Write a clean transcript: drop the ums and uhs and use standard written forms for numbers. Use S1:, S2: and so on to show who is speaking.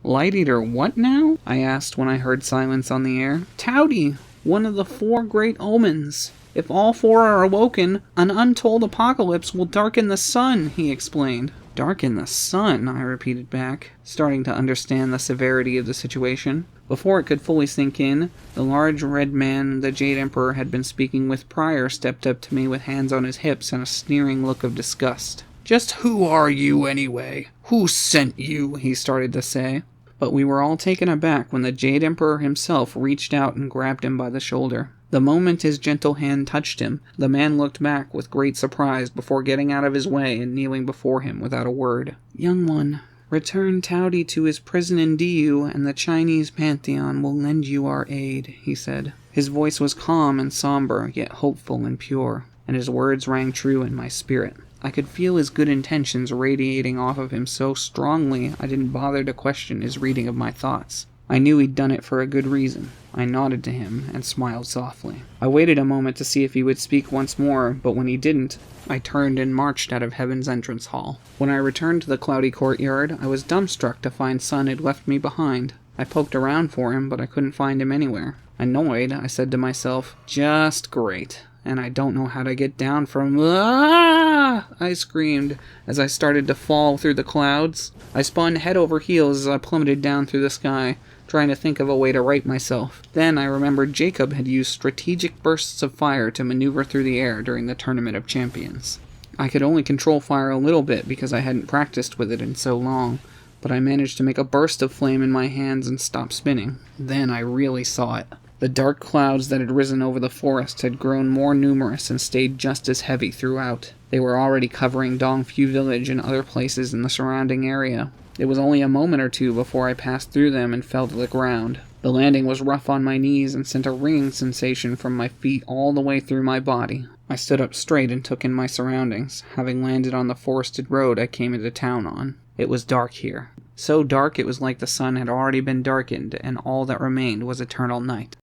S1: Light Eater what now? I asked when I heard silence on the air. Taotie, one of the 4 great omens. If all 4 are awoken, an untold apocalypse will darken the sun, he explained. Darken the sun, I repeated back, starting to understand the severity of the situation. Before it could fully sink in, the large red man the Jade Emperor had been speaking with prior stepped up to me with hands on his hips and a sneering look of disgust. Just who are you anyway? Who sent you? He started to say. But we were all taken aback when the Jade Emperor himself reached out and grabbed him by the shoulder. The moment his gentle hand touched him, the man looked back with great surprise before getting out of his way and kneeling before him without a word. Young one, return Taotie to his prison in Diu, and the Chinese pantheon will lend you our aid, he said. His voice was calm and somber, yet hopeful and pure, and his words rang true in my spirit. I could feel his good intentions radiating off of him so strongly I didn't bother to question his reading of my thoughts. I knew he'd done it for a good reason. I nodded to him and smiled softly. I waited a moment to see if he would speak once more, but when he didn't, I turned and marched out of Heaven's entrance hall. When I returned to the cloudy courtyard, I was dumbstruck to find Sun had left me behind. I poked around for him, but I couldn't find him anywhere. Annoyed, I said to myself, just great. And I don't know how to get down from... Ah! I screamed as I started to fall through the clouds. I spun head over heels as I plummeted down through the sky, trying to think of a way to right myself. Then I remembered Jacob had used strategic bursts of fire to maneuver through the air during the Tournament of Champions. I could only control fire a little bit because I hadn't practiced with it in so long, but I managed to make a burst of flame in my hands and stop spinning. Then I really saw it. The dark clouds that had risen over the forest had grown more numerous and stayed just as heavy throughout. They were already covering Dongfu Village and other places in the surrounding area. It was only a moment or two before I passed through them and fell to the ground. The landing was rough on my knees and sent a ringing sensation from my feet all the way through my body. I stood up straight and took in my surroundings, having landed on the forested road I came into town on. It was dark here. So dark it was like the sun had already been darkened, and all that remained was eternal night.